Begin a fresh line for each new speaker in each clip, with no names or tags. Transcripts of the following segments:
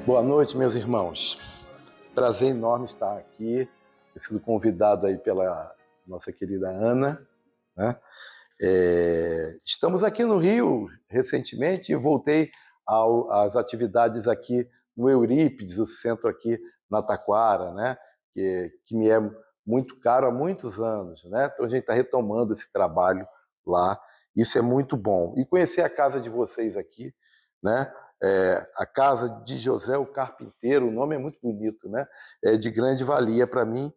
Boa noite, meus irmãos. Prazer enorme estar aqui, ter sido convidado aí pela nossa querida Ana, né? Estamos aqui no Rio recentemente e voltei às atividades aqui no Eurípides, o centro aqui na Taquara, né? Que me é muito caro há muitos anos, né? Então a gente está retomando esse trabalho lá, isso é muito bom. E conhecer a casa de vocês aqui, né? A casa de José o Carpinteiro, o nome é muito bonito, né? É de grande valia para mim,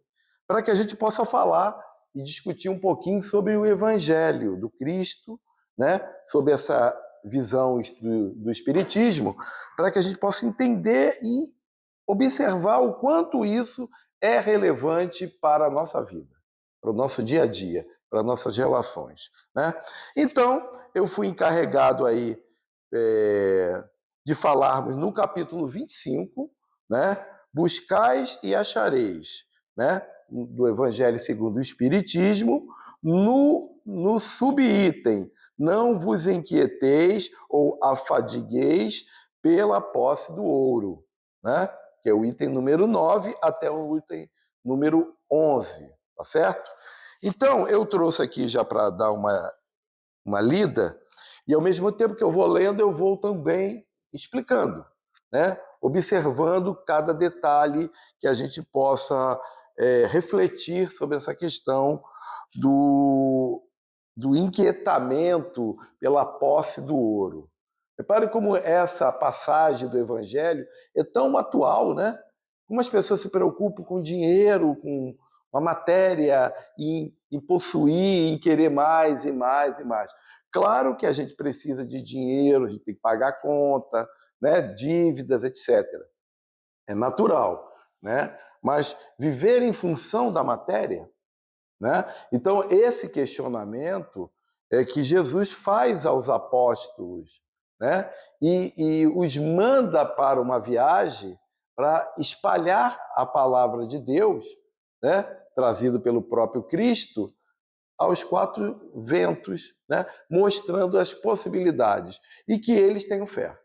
para que a gente possa falar e discutir um pouquinho sobre o Evangelho do Cristo, né? Sobre essa visão do Espiritismo, para que a gente possa entender e observar o quanto isso é relevante para a nossa vida, para o nosso dia a dia, para nossas relações, né? Então, eu fui encarregado aí de falarmos no capítulo 25, né? Buscais e achareis, né? Do Evangelho segundo o Espiritismo, no subitem, não vos inquieteis ou afadigueis pela posse do ouro, né? Que é o item número 9 até o item número 11, tá certo? Então, eu trouxe aqui já para dar uma lida, e ao mesmo tempo que eu vou lendo, eu vou também explicando, né? Observando cada detalhe que a gente possa refletir sobre essa questão do inquietamento pela posse do ouro. Repare como essa passagem do Evangelho é tão atual, né? Como as pessoas se preocupam com dinheiro, com a matéria, em possuir, em querer mais e mais e mais. Claro que a gente precisa de dinheiro, a gente tem que pagar conta, né? Dívidas, etc. É natural, né? Mas viver em função da matéria, né? Então, esse questionamento é que Jesus faz aos apóstolos, né? E os manda para uma viagem para espalhar a palavra de Deus, né? Trazido pelo próprio Cristo, aos quatro ventos, né? Mostrando as possibilidades e que eles tenham fé.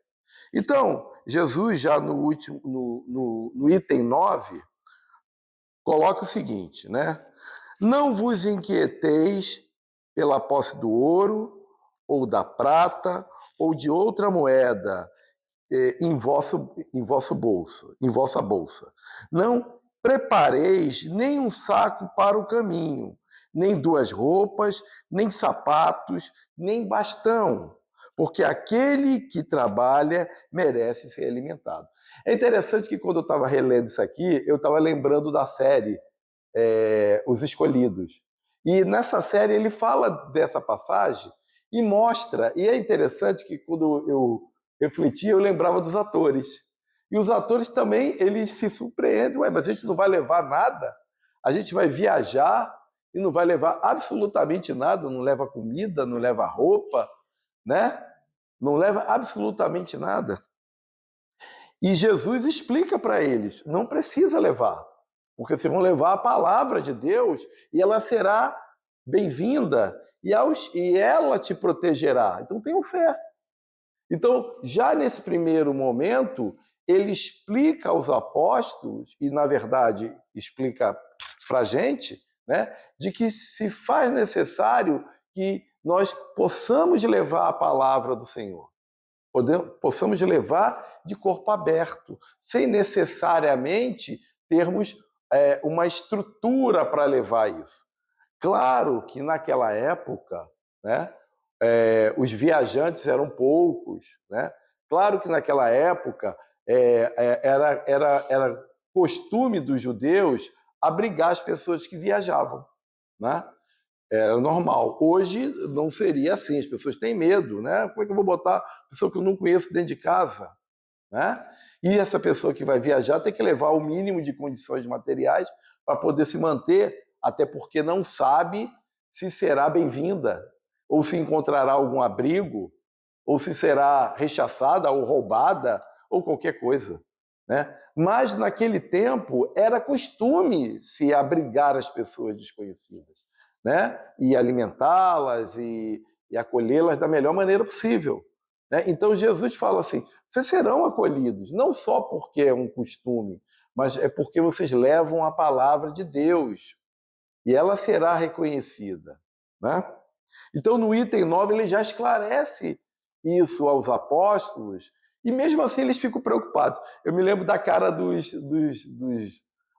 Então, Jesus, já no último, no item 9, coloca o seguinte, né? Não vos inquieteis pela posse do ouro, ou da prata, ou de outra moeda em vosso bolso, em vossa bolsa. Não prepareis nem um saco para o caminho, nem duas roupas, nem sapatos, nem bastão, porque aquele que trabalha merece ser alimentado. É interessante que quando eu estava relendo isso aqui, eu estava lembrando da série Os Escolhidos. E nessa série ele fala dessa passagem e mostra, e é interessante que quando eu refletia, eu lembrava dos atores. E os atores também, eles se surpreendem, mas a gente não vai levar nada? A gente vai viajar e não vai levar absolutamente nada, não leva comida, não leva roupa, né? Não leva absolutamente nada. E Jesus explica para eles, não precisa levar, porque vocês vão levar a palavra de Deus e ela será bem-vinda e ela te protegerá. Então tenham fé. Então, já nesse primeiro momento, ele explica aos apóstolos, e na verdade explica para a gente, né, de que se faz necessário que nós possamos levar a palavra do Senhor. Possamos levar de corpo aberto, sem necessariamente termos uma estrutura para levar isso. Claro que naquela época, né, os viajantes eram poucos, né? Claro que naquela época era costume dos judeus abrigar as pessoas que viajavam, né? Era normal. Hoje não seria assim, as pessoas têm medo, né? Como é que eu vou botar pessoa que eu não conheço dentro de casa, né? E essa pessoa que vai viajar tem que levar o mínimo de condições materiais para poder se manter, até porque não sabe se será bem-vinda, ou se encontrará algum abrigo, ou se será rechaçada ou roubada, ou qualquer coisa, né? Mas naquele tempo era costume se abrigar as pessoas desconhecidas, né? E alimentá-las e acolhê-las da melhor maneira possível, né? Então Jesus fala assim, vocês serão acolhidos, não só porque é um costume, mas é porque vocês levam a palavra de Deus e ela será reconhecida, né? Então, no item 9, ele já esclarece isso aos apóstolos e, mesmo assim, eles ficam preocupados. Eu me lembro da cara dos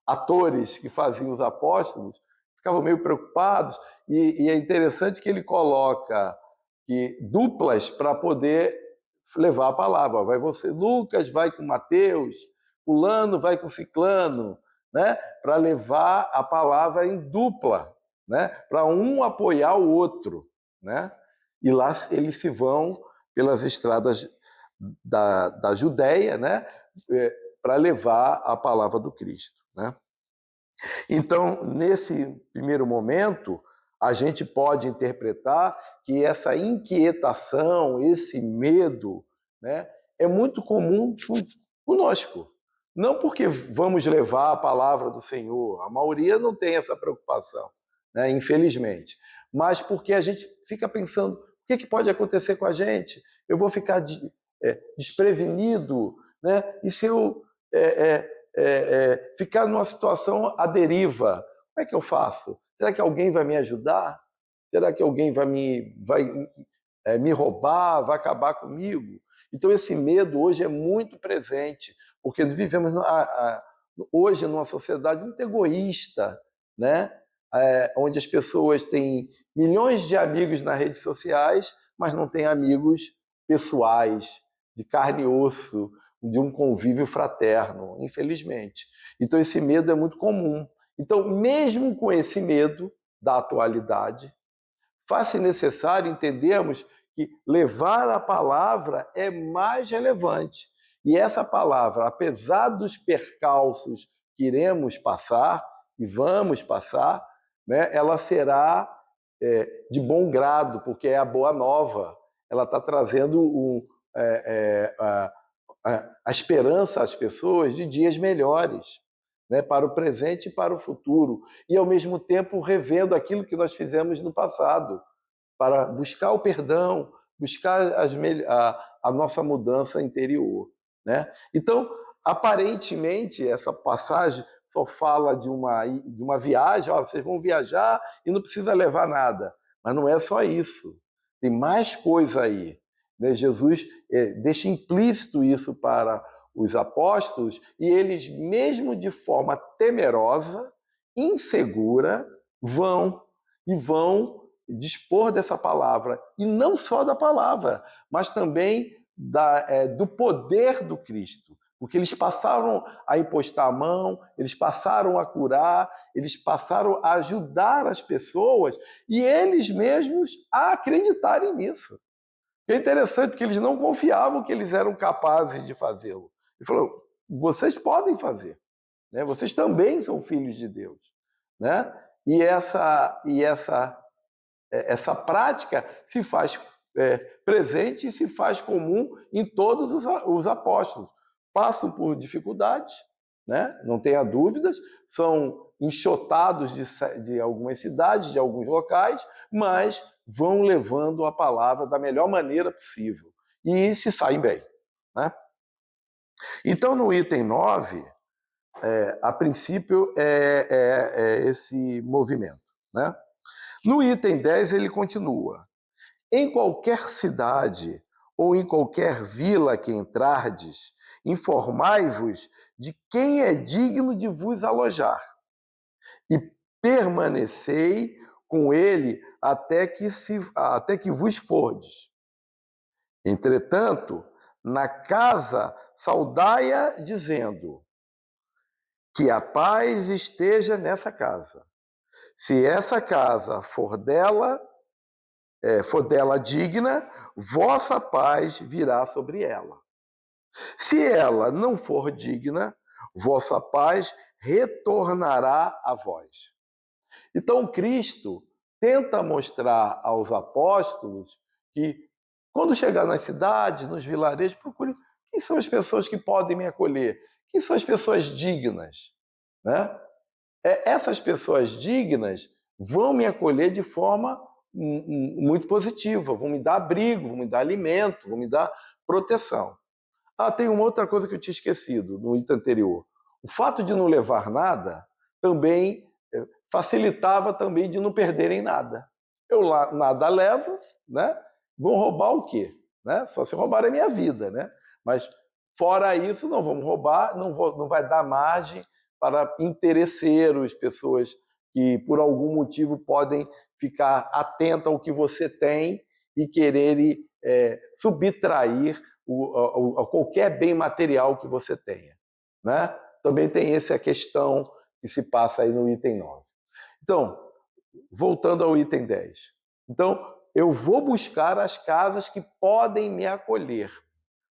atores que faziam os apóstolos, ficavam meio preocupados, e é interessante que ele coloca que duplas para poder levar a palavra. Vai você, Lucas, vai com Mateus, fulano vai com ciclano, né? Para levar a palavra em dupla, né? Para um apoiar o outro, né? E lá eles se vão pelas estradas da Judéia, né? Para levar a palavra do Cristo, né? Então, nesse primeiro momento, a gente pode interpretar que essa inquietação, esse medo, né, é muito comum conosco. Não porque vamos levar a palavra do Senhor, a maioria não tem essa preocupação, né, infelizmente, mas porque a gente fica pensando, o que pode acontecer com a gente? Eu vou ficar desprevenido, né? E se eu ficar numa situação à deriva, como é que eu faço? Será que alguém vai me ajudar? Será que alguém vai me roubar, vai acabar comigo? Então, esse medo hoje é muito presente, porque vivemos hoje numa sociedade muito egoísta, né? Onde as pessoas têm milhões de amigos nas redes sociais, mas não têm amigos pessoais, de carne e osso, de um convívio fraterno, infelizmente. Então, esse medo é muito comum. Então, mesmo com esse medo da atualidade, faz-se necessário entendermos que levar a palavra é mais relevante. E essa palavra, apesar dos percalços que iremos passar e vamos passar, né, ela será de bom grado, porque é a boa nova. Ela está trazendo a esperança às pessoas de dias melhores, né, para o presente e para o futuro, e ao mesmo tempo revendo aquilo que nós fizemos no passado, para buscar o perdão, buscar a nossa mudança interior, né? Então, aparentemente, essa passagem só fala de uma viagem, ó, vocês vão viajar e não precisa levar nada, mas não é só isso, tem mais coisa aí, né? Jesus deixa implícito isso para os apóstolos e eles, mesmo de forma temerosa, insegura, vão dispor dessa palavra, e não só da palavra, mas também do poder do Cristo, porque eles passaram a impostar a mão, eles passaram a curar, eles passaram a ajudar as pessoas e eles mesmos a acreditarem nisso. É interessante porque eles não confiavam que eles eram capazes de fazê-lo. Ele falou, vocês podem fazer, né? Vocês também são filhos de Deus, né? E essa prática se faz presente e se faz comum em todos os apóstolos. Passam por dificuldades, né? Não tenha dúvidas, são enxotados de algumas cidades, de alguns locais, mas vão levando a palavra da melhor maneira possível e se saem bem, né? Então, no item 9, a princípio, é esse movimento, né? No item 10, ele continua. Em qualquer cidade ou em qualquer vila que entrardes, informai-vos de quem é digno de vos alojar e permanecei com ele até que vos fordes. Entretanto, na casa saudai-a dizendo que a paz esteja nessa casa. Se essa casa for dela digna, vossa paz virá sobre ela. Se ela não for digna, vossa paz retornará a vós. Então, Cristo tenta mostrar aos apóstolos que, quando chegar nas cidades, nos vilarejos, procure quem são as pessoas que podem me acolher, quem são as pessoas dignas, né? Essas pessoas dignas vão me acolher de forma muito positiva, vão me dar abrigo, vão me dar alimento, vão me dar proteção. Ah, tem uma outra coisa que eu tinha esquecido no item anterior. O fato de não levar nada também facilitava também de não perderem nada. Eu nada levo, né? Vão roubar o quê? Né? Só se roubar a minha vida, né? Mas fora isso, não vamos roubar, não vai dar margem para interesseiros, pessoas que por algum motivo podem ficar atentas ao que você tem e quererem subtrair qualquer bem material que você tenha. Né? Também tem essa questão que se passa aí no item 9. Então, voltando ao item 10. Então, eu vou buscar as casas que podem me acolher,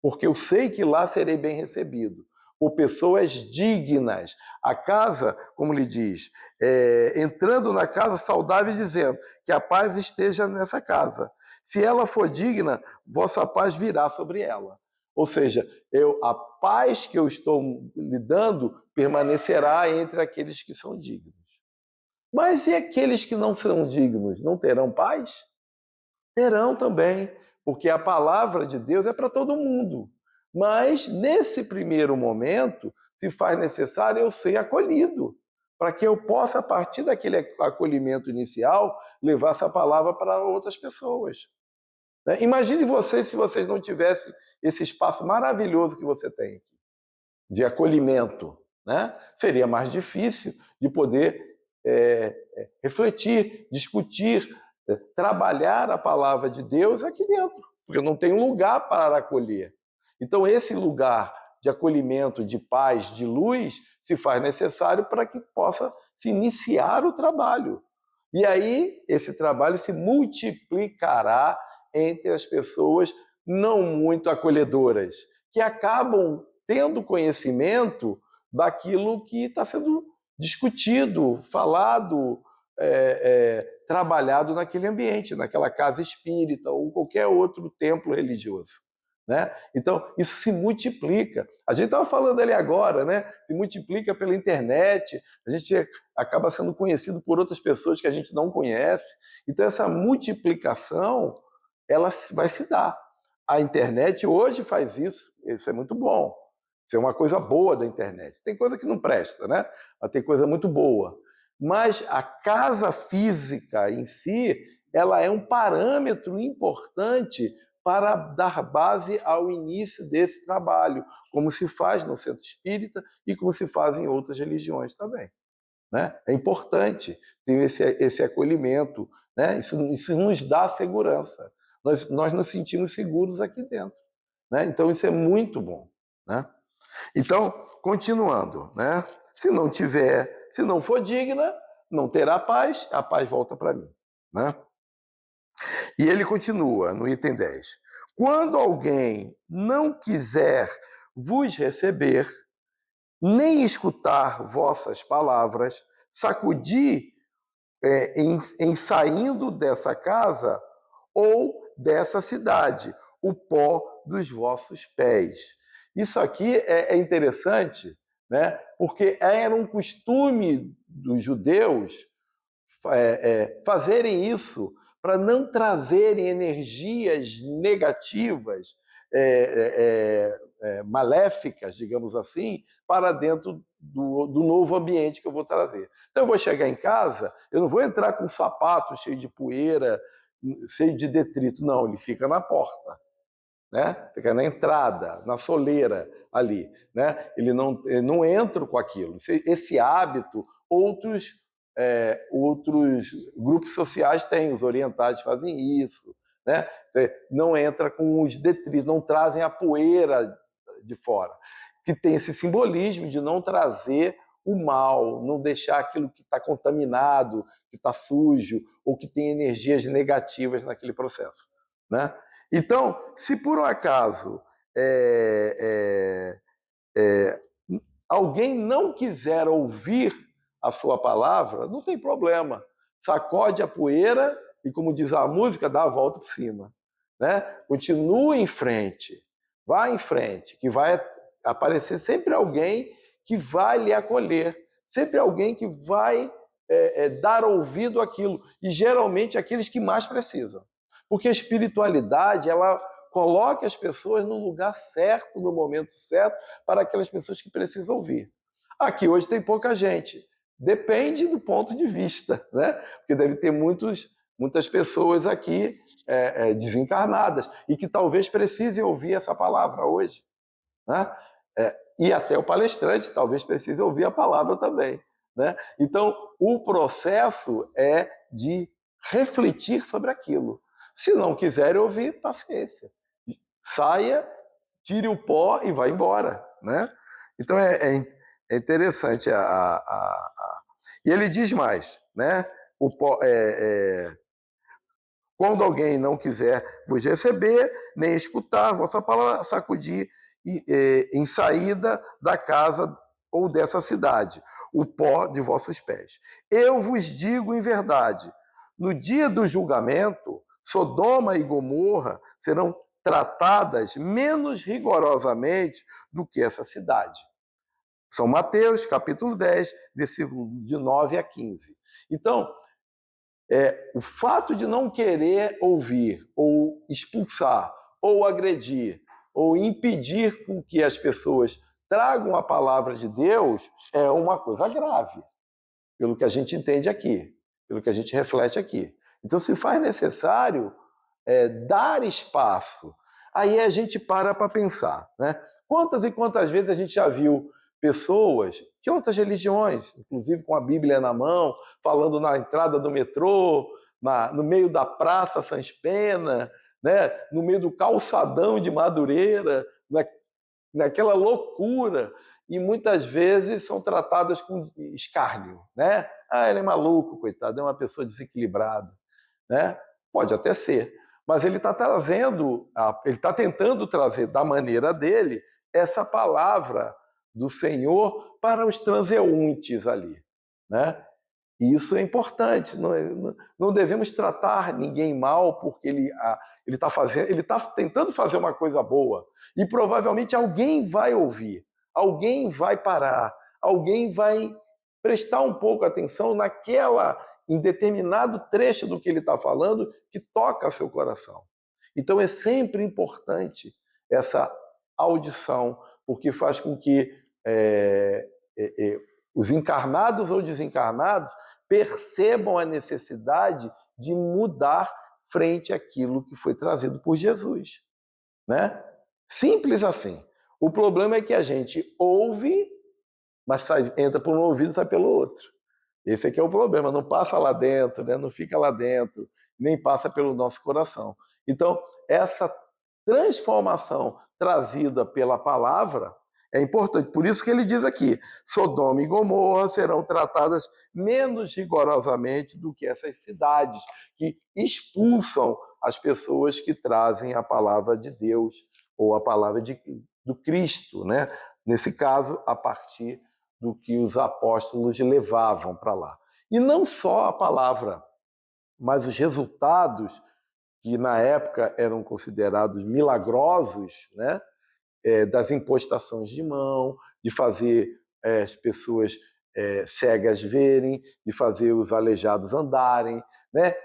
porque eu sei que lá serei bem recebido, por pessoas dignas. A casa, como lhe diz, entrando na casa saudável e dizendo que a paz esteja nessa casa. Se ela for digna, vossa paz virá sobre ela. Ou seja, a paz que eu estou lhe dando permanecerá entre aqueles que são dignos. Mas e aqueles que não são dignos, não terão paz? Terão também, porque a palavra de Deus é para todo mundo. Mas, nesse primeiro momento, se faz necessário eu ser acolhido, para que eu possa, a partir daquele acolhimento inicial, levar essa palavra para outras pessoas. Imagine vocês se vocês não tivessem esse espaço maravilhoso que você tem aqui, de acolhimento. Né? Seria mais difícil de poder refletir, discutir, trabalhar a palavra de Deus aqui dentro, porque não tem um lugar para acolher. Então, esse lugar de acolhimento, de paz, de luz, se faz necessário para que possa se iniciar o trabalho. E aí, esse trabalho se multiplicará entre as pessoas não muito acolhedoras, que acabam tendo conhecimento daquilo que está sendo discutido, falado, trabalhado naquele ambiente, naquela casa espírita ou qualquer outro templo religioso. Né? Então, isso se multiplica. A gente estava falando ali agora, né? Se multiplica pela internet, a gente acaba sendo conhecido por outras pessoas que a gente não conhece. Então, essa multiplicação, ela vai se dar. A internet hoje faz isso é muito bom. Isso é uma coisa boa da internet. Tem coisa que não presta, né? Mas tem coisa muito boa. Mas a casa física em si, ela é um parâmetro importante para dar base ao início desse trabalho, como se faz no centro espírita e como se faz em outras religiões também. Né? É importante ter esse acolhimento, né? Isso nos dá segurança. Nós nos sentimos seguros aqui dentro. Né? Então, isso é muito bom. Né? Então, continuando, né? Se não for digna, não terá paz, a paz volta para mim. Né? E ele continua no item 10. Quando alguém não quiser vos receber, nem escutar vossas palavras, sacudi em saindo dessa casa ou dessa cidade, o pó dos vossos pés. Isso aqui é interessante, né? Porque era um costume dos judeus fazerem isso para não trazerem energias negativas, maléficas, digamos assim, para dentro do novo ambiente que eu vou trazer. Então, eu vou chegar em casa, eu não vou entrar com um sapato cheio de poeira, cheio de detrito, não, ele fica na porta. Né? Fica na entrada, na soleira ali. Né? Ele não entra com aquilo. Esse hábito, outros grupos sociais têm, os orientais fazem isso. Né? Não entra com os detritos, não trazem a poeira de fora, que tem esse simbolismo de não trazer o mal, não deixar aquilo que está contaminado, que está sujo, ou que tem energias negativas naquele processo. Né? Então, se por um acaso alguém não quiser ouvir a sua palavra, não tem problema. Sacode a poeira e, como diz a música, dá a volta por cima. Né? Continue em frente. Vá em frente, que vai aparecer sempre alguém que vai lhe acolher. Sempre alguém que vai dar ouvido àquilo. E, geralmente, aqueles que mais precisam. Porque a espiritualidade, ela coloque as pessoas no lugar certo, no momento certo, para aquelas pessoas que precisam ouvir. Aqui hoje tem pouca gente. Depende do ponto de vista, né? Porque deve ter muitas pessoas aqui desencarnadas e que talvez precisem ouvir essa palavra hoje, né? E até o palestrante talvez precise ouvir a palavra também, né? Então, o processo é de refletir sobre aquilo. Se não quiser ouvir, paciência. Saia, tire o pó e vá embora, né? Então, é interessante. E ele diz mais, né? O pó, quando alguém não quiser vos receber, nem escutar vossa palavra, sacudir em saída da casa ou dessa cidade, o pó de vossos pés. Eu vos digo em verdade, no dia do julgamento, Sodoma e Gomorra serão tratadas menos rigorosamente do que essa cidade. São Mateus, capítulo 10, versículo de 9 a 15. Então, o fato de não querer ouvir, ou expulsar, ou agredir, ou impedir com que as pessoas tragam a palavra de Deus é uma coisa grave, pelo que a gente entende aqui, pelo que a gente reflete aqui. Então, se faz necessário dar espaço, aí a gente para pensar, né? Quantas e quantas vezes a gente já viu pessoas de outras religiões, inclusive com a Bíblia na mão, falando na entrada do metrô, no meio da Praça Sans Pena, né? No meio do calçadão de Madureira, naquela loucura, e muitas vezes são tratadas com escárnio, né? Ah, ele é maluco, coitado, é uma pessoa desequilibrada, né? Pode até ser, mas ele está ele está tentando trazer da maneira dele essa palavra do Senhor para os transeuntes ali, né? E isso é importante. Não devemos tratar ninguém mal porque ele está tentando fazer uma coisa boa e provavelmente alguém vai ouvir, alguém vai parar, alguém vai prestar um pouco atenção em determinado trecho do que ele está falando que toca seu coração. Então é sempre importante essa audição, porque faz com que os encarnados ou desencarnados percebam a necessidade de mudar frente àquilo que foi trazido por Jesus, né? Simples assim. O problema é que a gente ouve, mas entra por um ouvido e sai pelo outro. Esse aqui é o problema, não passa lá dentro, né? Não fica lá dentro, nem passa pelo nosso coração. Então, essa transformação trazida pela palavra é importante. Por isso que ele diz aqui, Sodoma e Gomorra serão tratadas menos rigorosamente do que essas cidades que expulsam as pessoas que trazem a palavra de Deus ou a palavra do Cristo, né? Nesse caso, a partir do que os apóstolos levavam para lá. E não só a palavra, mas os resultados que na época eram considerados milagrosos, né? Das impostações de mão, de fazer as pessoas cegas verem, de fazer os aleijados andarem, né?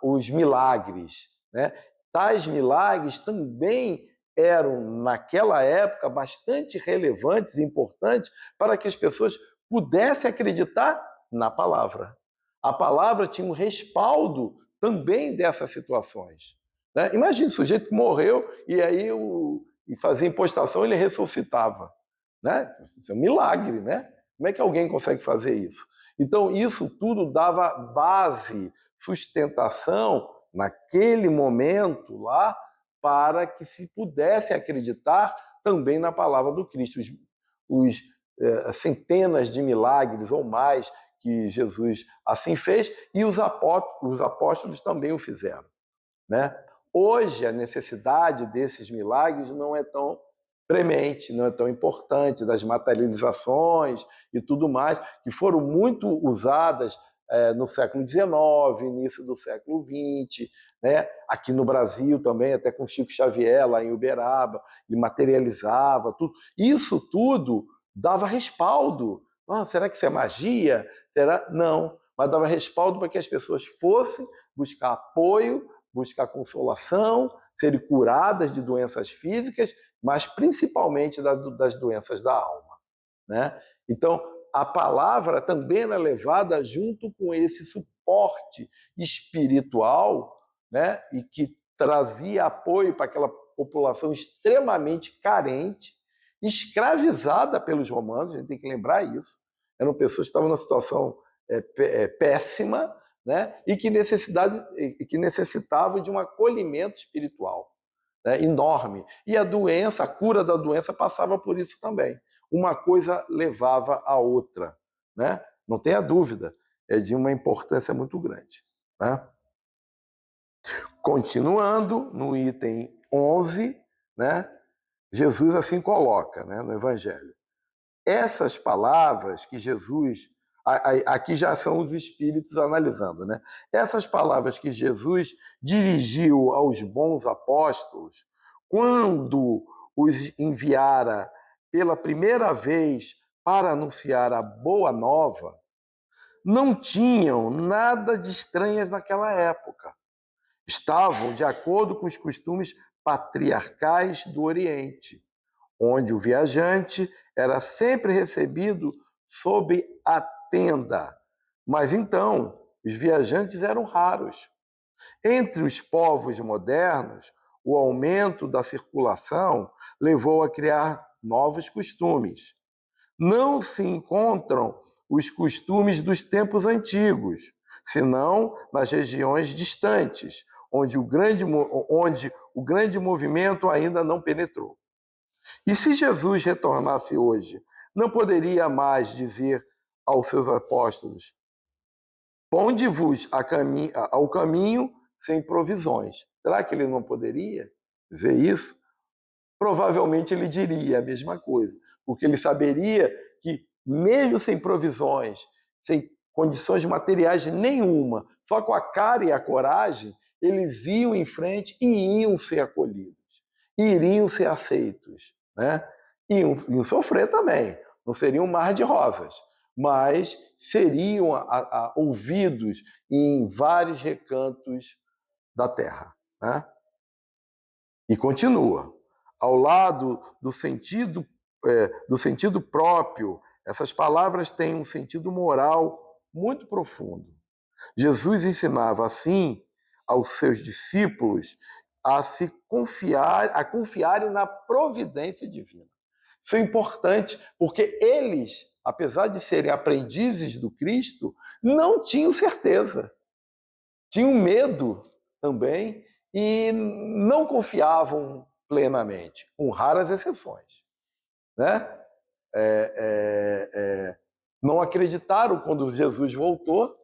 Os milagres, né? Tais milagres também eram, naquela época, bastante relevantes e importantes para que as pessoas pudessem acreditar na palavra. A palavra tinha um respaldo também dessas situações, né? Imagina, o sujeito que morreu e aí e fazia impostação, ele ressuscitava, né? Isso é um milagre, né? Como é que alguém consegue fazer isso? Então, isso tudo dava base, sustentação, naquele momento lá, para que se pudesse acreditar também na palavra do Cristo. Os centenas de milagres ou mais que Jesus assim fez, e os apóstolos também o fizeram, né? Hoje, a necessidade desses milagres não é tão premente, não é tão importante, das materializações e tudo mais, que foram muito usadas no século XIX, início do século XX, né? Aqui no Brasil também, até com Chico Xavier, lá em Uberaba, ele materializava tudo. Isso tudo dava respaldo. Será que isso é magia? Será? Não, mas dava respaldo para que as pessoas fossem buscar apoio, buscar consolação, serem curadas de doenças físicas, mas principalmente das doenças da alma, né? Então, a palavra também era levada junto com esse suporte espiritual, né? E que trazia apoio para aquela população extremamente carente, escravizada pelos romanos, a gente tem que lembrar isso. Eram pessoas que estavam numa situação péssima, né? E que necessitavam de um acolhimento espiritual, né? Enorme. E a doença, a cura da doença passava por isso também. Uma coisa levava a outra, né? Não tenha dúvida, é de uma importância muito grande, né? Continuando no item 11, né? Jesus assim coloca, né, no Evangelho. Essas palavras que Jesus... Aqui já são os espíritos analisando, né? Essas palavras que Jesus dirigiu aos bons apóstolos, quando os enviara pela primeira vez para anunciar a boa nova, não tinham nada de estranhas naquela época. Estavam de acordo com os costumes patriarcais do Oriente, onde o viajante era sempre recebido sob a tenda. Mas então, os viajantes eram raros. Entre os povos modernos, o aumento da circulação levou a criar novos costumes. Não se encontram os costumes dos tempos antigos, senão nas regiões distantes, onde o grande movimento ainda não penetrou. E se Jesus retornasse hoje, não poderia mais dizer aos seus apóstolos: ponde-vos ao caminho sem provisões. Será que ele não poderia dizer isso? Provavelmente ele diria a mesma coisa, porque ele saberia que, mesmo sem provisões, sem condições materiais nenhuma, só com a cara e a coragem, eles iam em frente e iam ser acolhidos, iriam ser aceitos, né? Iam sofrer também, não seria um mar de rosas, mas seriam ouvidos em vários recantos da terra, né? E continua. Ao lado do sentido próprio, essas palavras têm um sentido moral muito profundo. Jesus ensinava assim aos seus discípulos a confiarem na providência divina. Isso é importante, porque eles, apesar de serem aprendizes do Cristo, não tinham certeza. Tinham medo também e não confiavam plenamente, com raras exceções, né? Não acreditaram quando Jesus voltou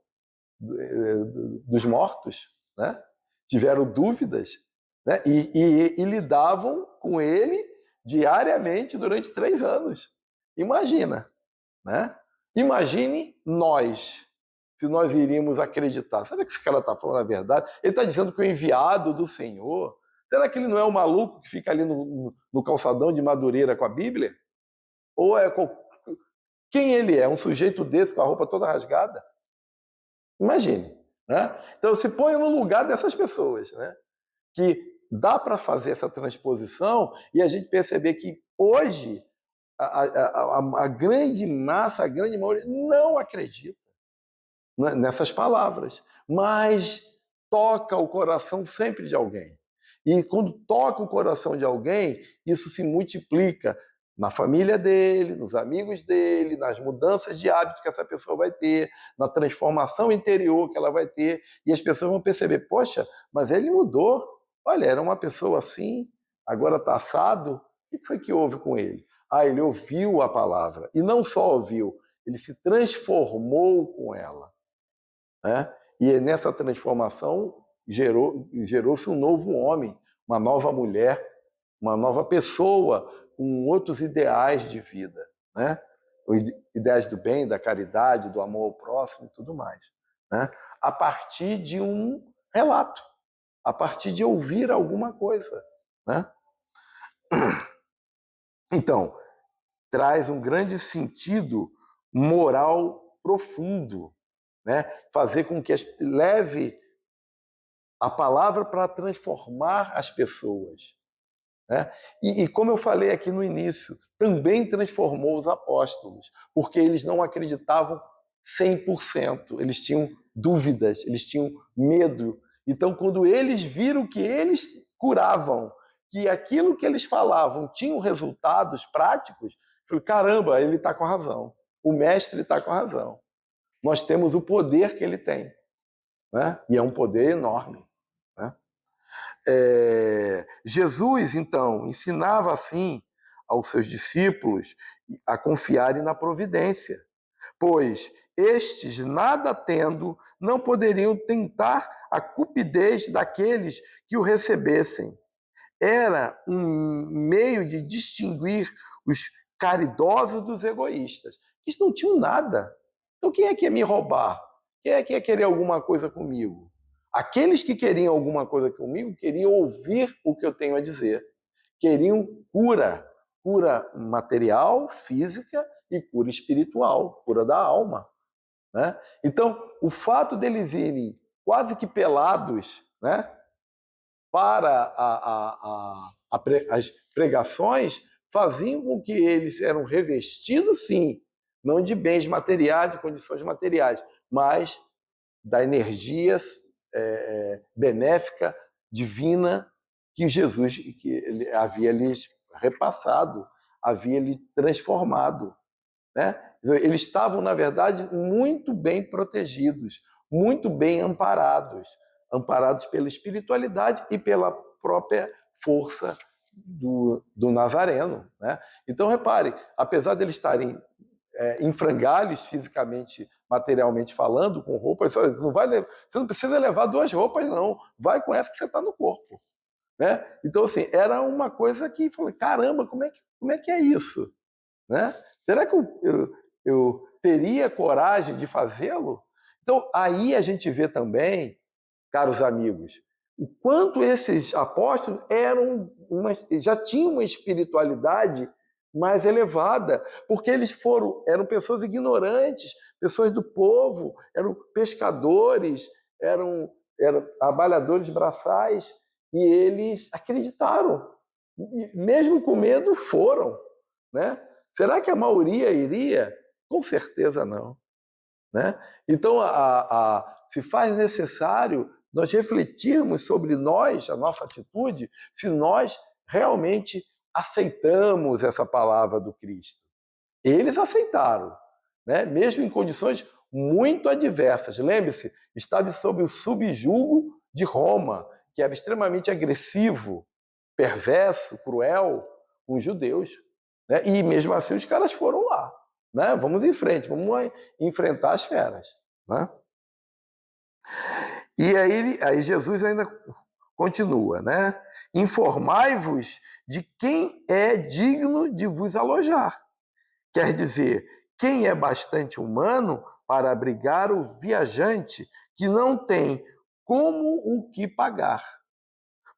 dos mortos, né? Tiveram dúvidas, né? E lidavam com ele diariamente durante 3 anos. Imagina, né? Imagine nós, se nós iríamos acreditar. Será que esse cara está falando a verdade? Ele está dizendo que o enviado do Senhor... Será que ele não é um maluco que fica ali no calçadão de Madureira com a Bíblia? Ou é... Quem ele é? Um sujeito desse com a roupa toda rasgada? Imagine, né? Então se põe no lugar dessas pessoas, né? Que dá para fazer essa transposição e a gente perceber que hoje a grande massa, a grande maioria não acredita nessas palavras, mas toca o coração sempre de alguém. E quando toca o coração de alguém, isso se multiplica na família dele, nos amigos dele, nas mudanças de hábito que essa pessoa vai ter, na transformação interior que ela vai ter, e as pessoas vão perceber, poxa, mas ele mudou. Olha, era uma pessoa assim, agora está assado. O que foi que houve com ele? Ele ouviu a palavra, e não só ouviu, ele se transformou com ela, né? E nessa transformação gerou-se um novo homem, uma nova mulher, uma nova pessoa com outros ideais de vida, né? Os ideais do bem, da caridade, do amor ao próximo e tudo mais, né? A partir de um relato, a partir de ouvir alguma coisa, né? Então, traz um grande sentido moral profundo, né? Fazer com que leve A palavra para transformar as pessoas. Né? E como eu falei aqui no início, também transformou os apóstolos, porque eles não acreditavam 100%, eles tinham dúvidas, eles tinham medo. Então, quando eles viram que eles curavam, que aquilo que eles falavam tinham resultados práticos, eu falei, caramba, ele está com razão, o mestre está com razão. Nós temos o poder que ele tem, né? E é um poder enorme. Né? Jesus, então, ensinava assim aos seus discípulos a confiarem na providência, pois estes, nada tendo, não poderiam tentar a cupidez daqueles que o recebessem. Era um meio de distinguir os caridosos dos egoístas. Eles não tinham nada. Então, quem é que ia me roubar? Quem é que ia querer alguma coisa comigo? Aqueles que queriam alguma coisa comigo queriam ouvir o que eu tenho a dizer. Queriam cura. Cura material, física e cura espiritual, cura da alma. Né? Então, o fato deles irem quase que pelados, né, para as pregações faziam com que eles eram revestidos, sim, não de bens materiais, de condições materiais, mas da energia benéfica, divina, que Jesus que havia lhes repassado, havia lhes transformado. Né? Eles estavam, na verdade, muito bem protegidos, muito bem amparados, amparados pela espiritualidade e pela própria força do Nazareno. Né? Então, repare, apesar de eles estarem em frangalhos fisicamente, materialmente falando, com roupas, você não precisa levar 2 roupas, não. Vai com essa que você está no corpo. Né? Então, assim, era uma coisa que, falei, caramba, como é que é isso? Né? Será que eu teria coragem de fazê-lo? Então, aí a gente vê também, caros amigos, o quanto esses apóstolos já tinham uma espiritualidade mais elevada, porque eles eram pessoas ignorantes, pessoas do povo, eram pescadores, eram trabalhadores braçais, e eles acreditaram. E, mesmo com medo, foram. Né? Será que a maioria iria? Com certeza não. Né? Então, se faz necessário nós refletirmos sobre nós, a nossa atitude, se nós realmente aceitamos essa palavra do Cristo. Eles aceitaram, né? Mesmo em condições muito adversas. Lembre-se, estava sob o subjugo de Roma, que era extremamente agressivo, perverso, cruel com os judeus. Né? E mesmo assim os caras foram lá. Né? Vamos em frente, vamos enfrentar as feras. Né? E aí Jesus ainda continua, né? Informai-vos de quem é digno de vos alojar. Quer dizer, quem é bastante humano para abrigar o viajante que não tem como o que pagar.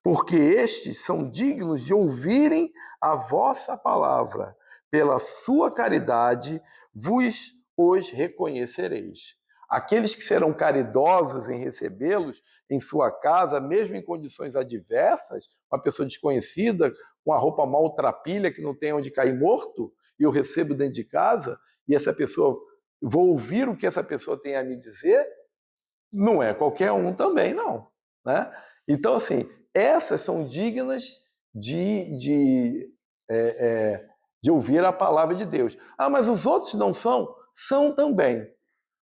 Porque estes são dignos de ouvirem a vossa palavra. Pela sua caridade vos os reconhecereis. Aqueles que serão caridosos em recebê-los em sua casa, mesmo em condições adversas, uma pessoa desconhecida, com a roupa maltrapilha, que não tem onde cair morto, e eu recebo dentro de casa, e essa pessoa, vou ouvir o que essa pessoa tem a me dizer, não é qualquer um também, não. Né? Então, assim, essas são dignas de ouvir a palavra de Deus. Ah, mas os outros não são? São também.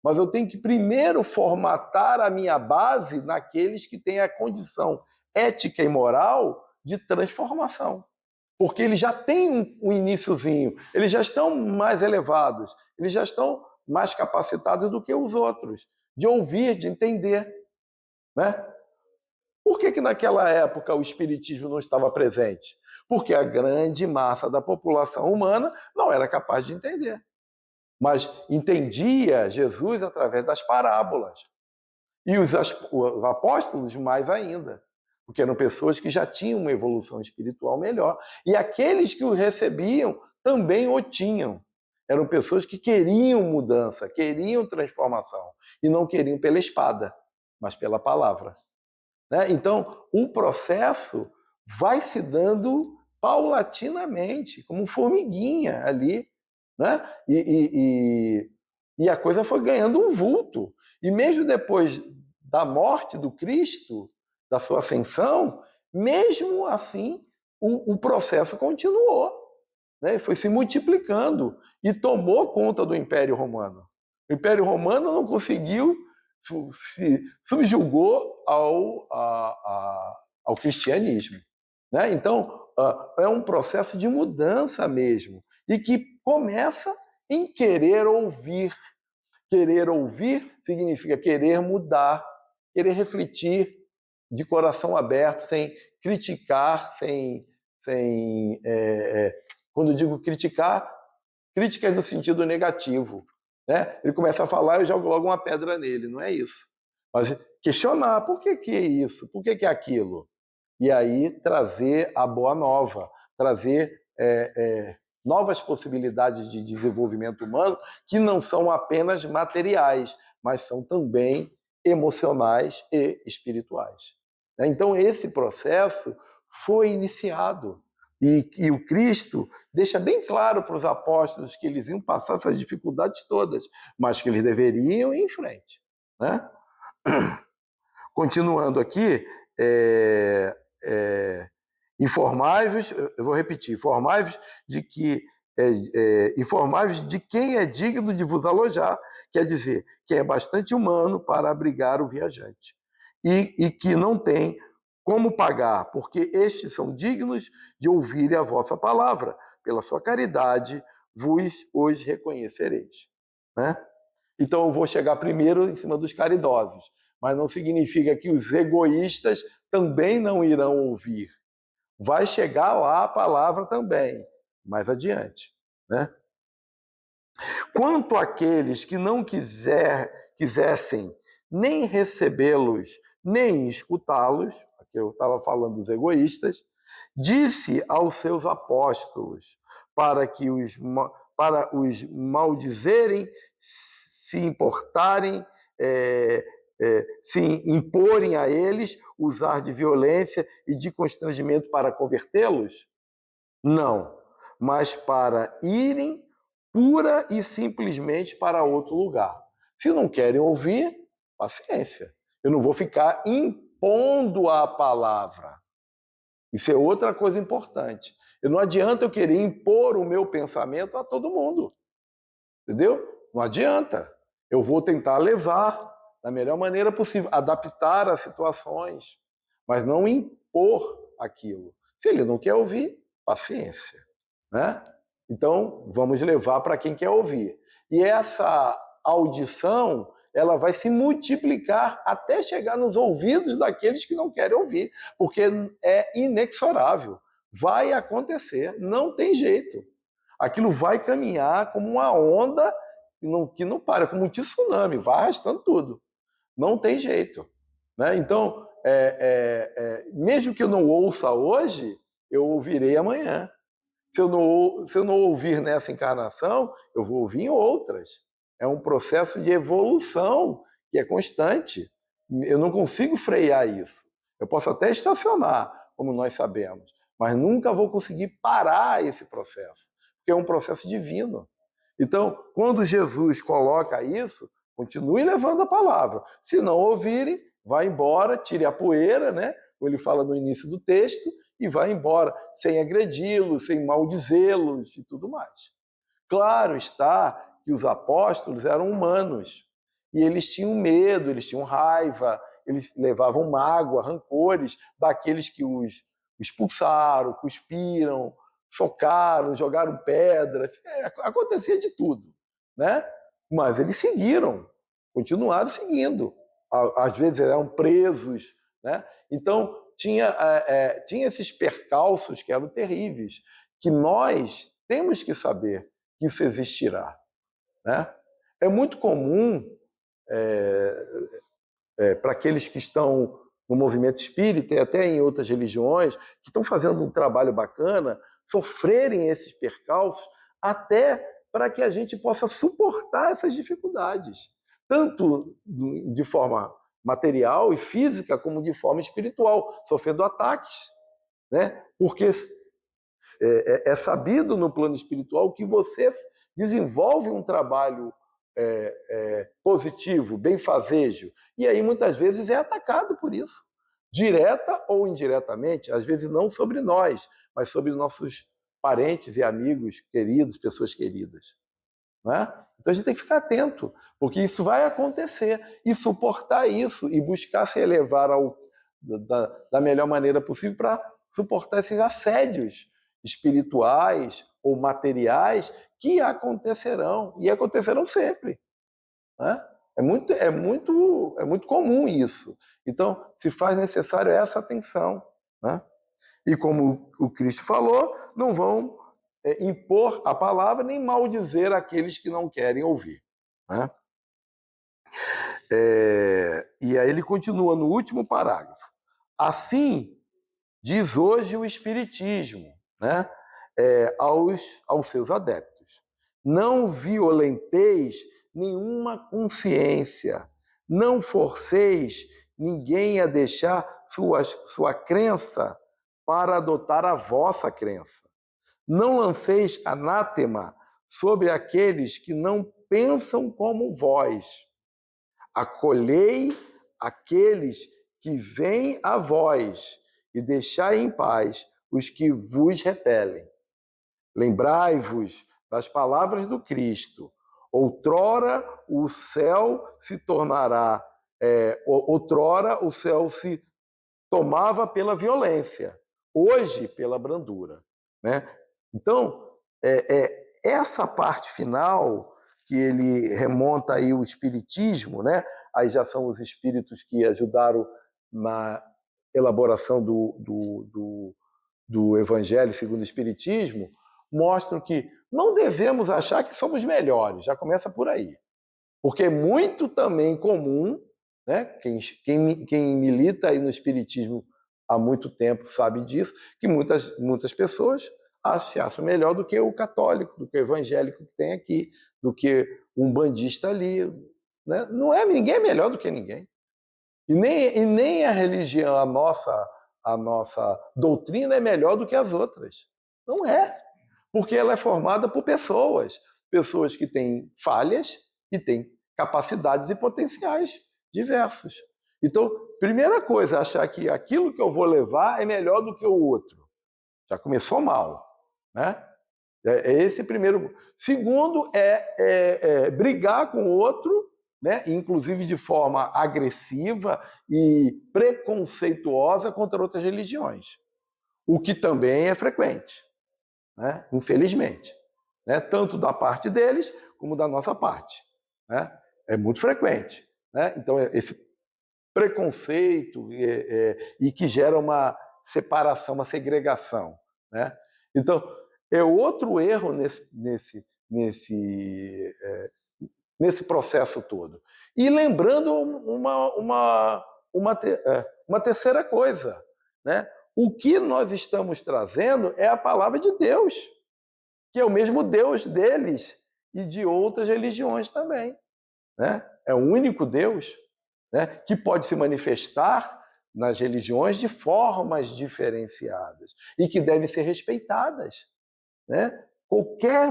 Mas eu tenho que primeiro formatar a minha base naqueles que têm a condição ética e moral de transformação. Porque eles já têm um iniciozinho, eles já estão mais elevados, eles já estão mais capacitados do que os outros, de ouvir, de entender. Né? Por que naquela época o espiritismo não estava presente? Porque a grande massa da população humana não era capaz de entender. Mas entendia Jesus através das parábolas. E os apóstolos mais ainda, porque eram pessoas que já tinham uma evolução espiritual melhor. E aqueles que o recebiam também o tinham. Eram pessoas que queriam mudança, queriam transformação. E não queriam pela espada, mas pela palavra. né? Então, o processo vai se dando paulatinamente, como formiguinha ali, né? E a coisa foi ganhando um vulto. E mesmo depois da morte do Cristo, da sua ascensão, mesmo assim, o processo continuou, né? Foi se multiplicando e tomou conta do Império Romano. O Império Romano não conseguiu, se subjugou ao cristianismo, né? Então, é um processo de mudança mesmo, e que começa em querer ouvir. Querer ouvir significa querer mudar, querer refletir de coração aberto, sem criticar, quando eu digo criticar, críticas no sentido negativo, né? Ele começa a falar, eu jogo logo uma pedra nele, não é isso. Mas questionar, por que é isso? Por que é aquilo? E aí trazer a boa nova, trazer novas possibilidades de desenvolvimento humano que não são apenas materiais, mas são também emocionais e espirituais. Então, esse processo foi iniciado. E o Cristo deixa bem claro para os apóstolos que eles iam passar essas dificuldades todas, mas que eles deveriam ir em frente, né? Continuando aqui, informai-vos, eu vou repetir, informai-vos de quem é digno de vos alojar, quer dizer, quem é bastante humano para abrigar o viajante, e que não tem como pagar, porque estes são dignos de ouvirem a vossa palavra, pela sua caridade vos os reconhecereis, né? Então eu vou chegar primeiro em cima dos caridosos, mas não significa que os egoístas também não irão ouvir. Vai chegar lá a palavra também, mais adiante, né? Quanto àqueles que não quisessem nem recebê-los, nem escutá-los, aqui eu estava falando dos egoístas, disse aos seus apóstolos para os maldizerem, se importarem, se imporem a eles, usar de violência e de constrangimento para convertê-los? Não, mas para irem pura e simplesmente para outro lugar. Se não querem ouvir, paciência. Eu não vou ficar impondo a palavra. Isso é outra coisa importante. Não adianta eu querer impor o meu pensamento a todo mundo. Entendeu? Não adianta. Eu vou tentar levar da melhor maneira possível, adaptar as situações, mas não impor aquilo. Se ele não quer ouvir, paciência, né? Então, vamos levar para quem quer ouvir. E essa audição, ela vai se multiplicar até chegar nos ouvidos daqueles que não querem ouvir, porque é inexorável. Vai acontecer, não tem jeito. Aquilo vai caminhar como uma onda que não para, como um tsunami, vai arrastando tudo. Não tem jeito, né? Então, mesmo que eu não ouça hoje, eu ouvirei amanhã. Se eu não ouvir nessa encarnação, eu vou ouvir em outras. É um processo de evolução que é constante. Eu não consigo frear isso. Eu posso até estacionar, como nós sabemos, mas nunca vou conseguir parar esse processo, porque é um processo divino. Então, quando Jesus coloca isso, continue levando a palavra. Se não ouvirem, vá embora, tire a poeira, né? Como ele fala no início do texto, e vai embora, sem agredi-los, sem maldizê-los e tudo mais. Claro está que os apóstolos eram humanos, e eles tinham medo, eles tinham raiva, eles levavam mágoa, rancores daqueles que os expulsaram, cuspiram, socaram, jogaram pedras, acontecia de tudo, né? Mas eles seguiram, continuaram seguindo. Às vezes eram presos, né? Então, tinha esses percalços que eram terríveis, que nós temos que saber que isso existirá, né? É muito comum para aqueles que estão no movimento espírita e até em outras religiões, que estão fazendo um trabalho bacana, sofrerem esses percalços até para que a gente possa suportar essas dificuldades, tanto de forma material e física como de forma espiritual, sofrendo ataques, né? Porque é sabido no plano espiritual que você desenvolve um trabalho positivo, benfazejo, e aí muitas vezes é atacado por isso, direta ou indiretamente, às vezes não sobre nós, mas sobre nossos parentes e amigos queridos, pessoas queridas. Né? Então a gente tem que ficar atento, porque isso vai acontecer, e suportar isso, e buscar se elevar da melhor maneira possível para suportar esses assédios espirituais ou materiais que acontecerão, e acontecerão sempre. Né? É muito comum isso. Então, se faz necessário essa atenção. Né? E como o Cristo falou, não vão impor a palavra nem maldizer aqueles que não querem ouvir. Né? E aí ele continua no último parágrafo. Assim, diz hoje o Espiritismo, né? Aos seus adeptos. Não violenteis nenhuma consciência, não forceis ninguém a deixar sua crença para adotar a vossa crença. Não lanceis anátema sobre aqueles que não pensam como vós. Acolhei aqueles que vêm a vós e deixai em paz os que vos repelem. Lembrai-vos das palavras do Cristo. Outrora o céu se tornará, outrora o céu se tomava pela violência, hoje pela brandura. Né? Então, essa parte final, que ele remonta aí o espiritismo, né? Aí já são os espíritos que ajudaram na elaboração do Evangelho segundo o Espiritismo, mostram que não devemos achar que somos melhores, já começa por aí. Porque é muito também comum, né? Quem milita aí no Espiritismo há muito tempo sabe disso, que muitas pessoas se acham melhor do que o católico, do que o evangélico que tem aqui, do que um bandista ali. Né? Ninguém é melhor do que ninguém. E nem a religião, a nossa doutrina é melhor do que as outras. Não é. Porque ela é formada por pessoas que têm falhas e têm capacidades e potenciais diversos. Então, primeira coisa, achar que aquilo que eu vou levar é melhor do que o outro. Já começou mal. Né? Esse primeiro. Segundo, brigar com o outro, né? Inclusive de forma agressiva e preconceituosa contra outras religiões. O que também é frequente, né? Infelizmente. Né? Tanto da parte deles como da nossa parte. Né? É muito frequente. Né? Então, esse preconceito e que gera uma separação, uma segregação. Né? Então, é outro erro nesse processo todo. E lembrando uma terceira coisa, né? O que nós estamos trazendo é a palavra de Deus, que é o mesmo Deus deles e de outras religiões também. Né? É o único Deus, né, que pode se manifestar nas religiões de formas diferenciadas e que devem ser respeitadas. Né? Qualquer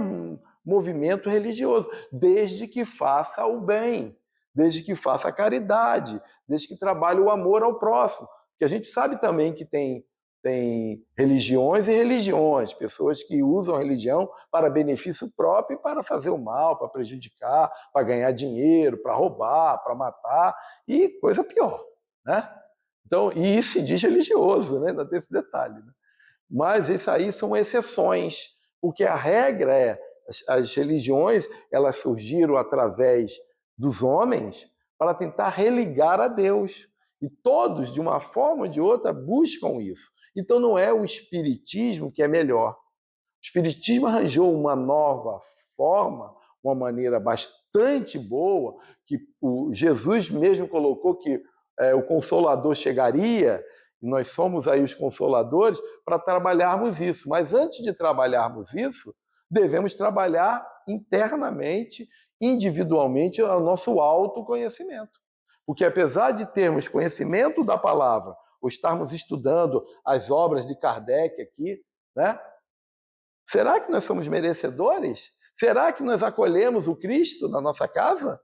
movimento religioso, desde que faça o bem, desde que faça a caridade, desde que trabalhe o amor ao próximo. Porque a gente sabe também que tem religiões e religiões, pessoas que usam a religião para benefício próprio e para fazer o mal, para prejudicar, para ganhar dinheiro, para roubar, para matar, e coisa pior. Né? Então, e isso se diz religioso, né? Ainda tem esse detalhe. Né? Mas isso aí são exceções, porque a regra é as religiões elas surgiram através dos homens para tentar religar a Deus. E todos, de uma forma ou de outra, buscam isso. Então não é o espiritismo que é melhor. O espiritismo arranjou uma nova forma, uma maneira bastante boa, que o Jesus mesmo colocou que o Consolador chegaria, e nós somos aí os consoladores, para trabalharmos isso. Mas antes de trabalharmos isso, devemos trabalhar internamente, individualmente, o nosso autoconhecimento. Porque apesar de termos conhecimento da palavra, ou estarmos estudando as obras de Kardec aqui, né? Será que nós somos merecedores? Será que nós acolhemos o Cristo na nossa casa?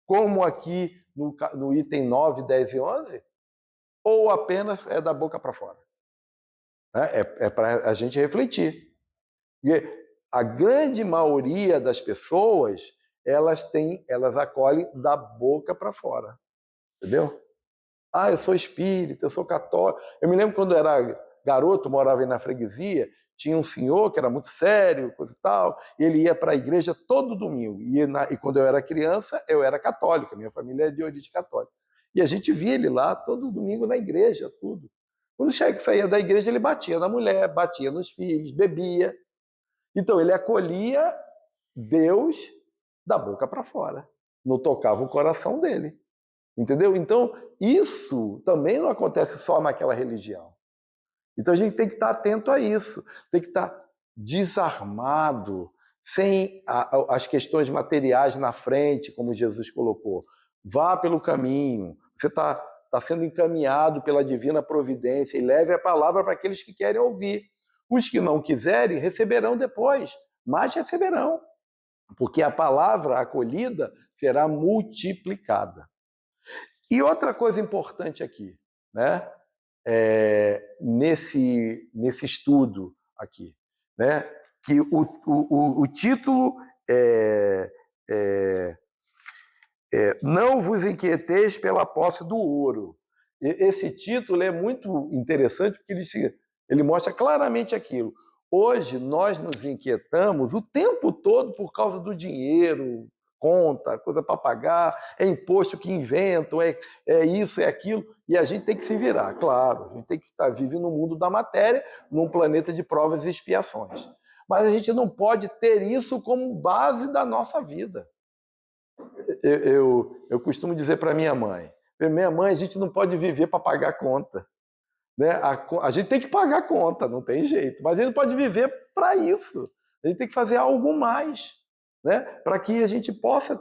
Como aqui no item 9, 10 e 11? Ou apenas é da boca para fora? É para a gente refletir. Porque a grande maioria das pessoas, elas acolhem da boca para fora. Entendeu? Ah, eu sou espírita, eu sou católico. Eu me lembro quando eu era garoto, morava aí na freguesia, tinha um senhor que era muito sério, coisa e tal, e ele ia para a igreja todo domingo. E quando eu era criança, eu era católica, minha família é de origem católica. E a gente via ele lá todo domingo na igreja, tudo. Quando saía da igreja, ele batia na mulher, batia nos filhos, bebia. Então, ele acolhia Deus da boca para fora. Não tocava o coração dele. Entendeu? Então, isso também não acontece só naquela religião. Então, a gente tem que estar atento a isso. Tem que estar desarmado, sem as questões materiais na frente, como Jesus colocou. Vá pelo caminho. Você está sendo encaminhado pela divina providência e leve a palavra para aqueles que querem ouvir. Os que não quiserem, receberão depois, mas receberão. Porque a palavra acolhida será multiplicada. E outra coisa importante aqui, né? Nesse estudo aqui, né? Que o título Não vos inquieteis pela posse do ouro. Esse título é muito interessante porque ele mostra claramente aquilo. Hoje nós nos inquietamos o tempo todo por causa do dinheiro, conta, coisa para pagar, é imposto que inventam, é isso, é aquilo, e a gente tem que se virar, claro, a gente tem que estar vivendo no mundo da matéria, num planeta de provas e expiações. Mas a gente não pode ter isso como base da nossa vida. Eu costumo dizer para minha mãe, a gente não pode viver para pagar conta. Né? A gente tem que pagar conta, não tem jeito, mas a gente não pode viver para isso. A gente tem que fazer algo mais, né? Para que a gente possa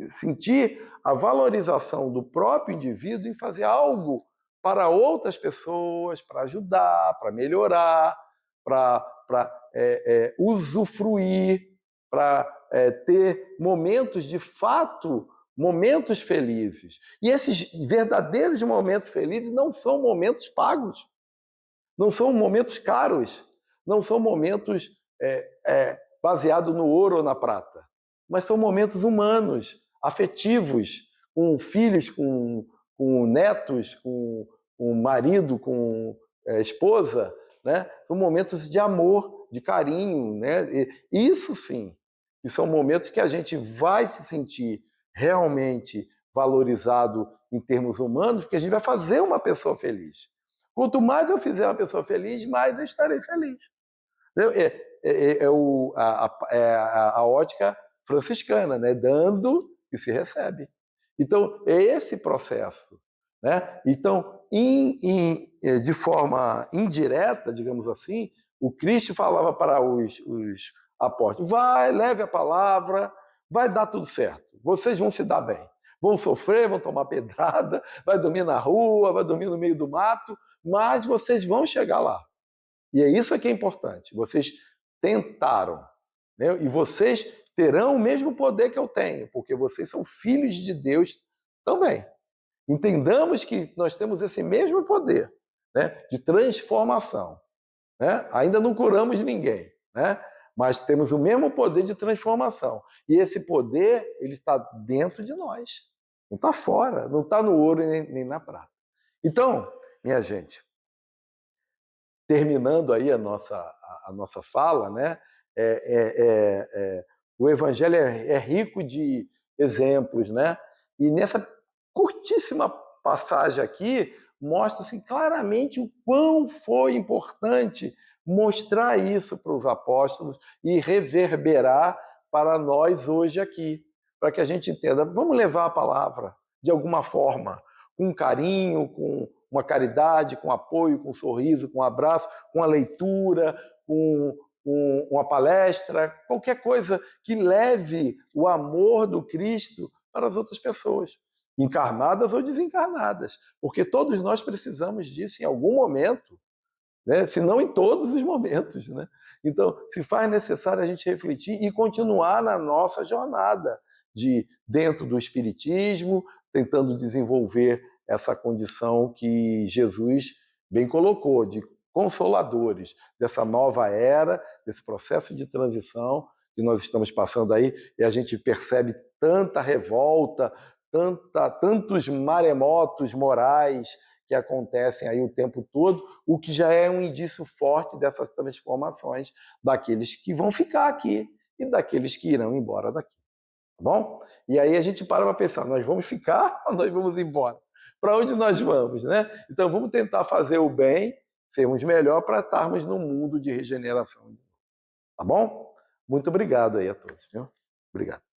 sentir a valorização do próprio indivíduo em fazer algo para outras pessoas, para ajudar, para melhorar, para usufruir, para ter momentos de fato, momentos felizes. E esses verdadeiros momentos felizes não são momentos pagos, não são momentos caros, não são momentos baseados no ouro ou na prata, mas são momentos humanos, afetivos, com filhos, com netos, com marido, com esposa, né? São momentos de amor, de carinho, né? E isso sim, que são momentos que a gente vai se sentir realmente valorizado em termos humanos, porque a gente vai fazer uma pessoa feliz. Quanto mais eu fizer uma pessoa feliz, mais eu estarei feliz. A ótica franciscana, né? Dando e se recebe. Então, é esse processo. Né? Então, de forma indireta, digamos assim, o Cristo falava para os apóstolos, leve a palavra, vai dar tudo certo, vocês vão se dar bem, vão sofrer, vão tomar pedrada, vai dormir na rua, vai dormir no meio do mato, mas vocês vão chegar lá. E é isso que é importante, vocês tentaram, né? E vocês terão o mesmo poder que eu tenho, porque vocês são filhos de Deus também. Entendamos que nós temos esse mesmo poder, né, de transformação. Né? Ainda não curamos ninguém, né? Mas temos o mesmo poder de transformação. E esse poder ele está dentro de nós. Não está fora, não está no ouro nem na prata. Então, minha gente, terminando aí a nossa fala, né? O Evangelho é rico de exemplos, né? E nessa curtíssima passagem aqui, mostra-se claramente o quão foi importante mostrar isso para os apóstolos e reverberar para nós hoje aqui, para que a gente entenda, vamos levar a palavra de alguma forma, com carinho, com uma caridade, com apoio, com um sorriso, com um abraço, com a leitura, com uma palestra, qualquer coisa que leve o amor do Cristo para as outras pessoas. encarnadas ou desencarnadas, porque todos nós precisamos disso em algum momento, né? Se não em todos os momentos, né? Então, se faz necessário a gente refletir e continuar na nossa jornada de dentro do espiritismo, tentando desenvolver essa condição que Jesus bem colocou, de consoladores dessa nova era, desse processo de transição que nós estamos passando aí, e a gente percebe tanta revolta, tantos maremotos morais que acontecem aí o tempo todo, o que já é um indício forte dessas transformações daqueles que vão ficar aqui e daqueles que irão embora daqui. Tá bom? E aí a gente para pensar, nós vamos ficar ou nós vamos embora? Para onde nós vamos, né? Então vamos tentar fazer o bem, sermos melhor para estarmos num mundo de regeneração. Tá bom? Muito obrigado aí a todos, viu? Obrigado.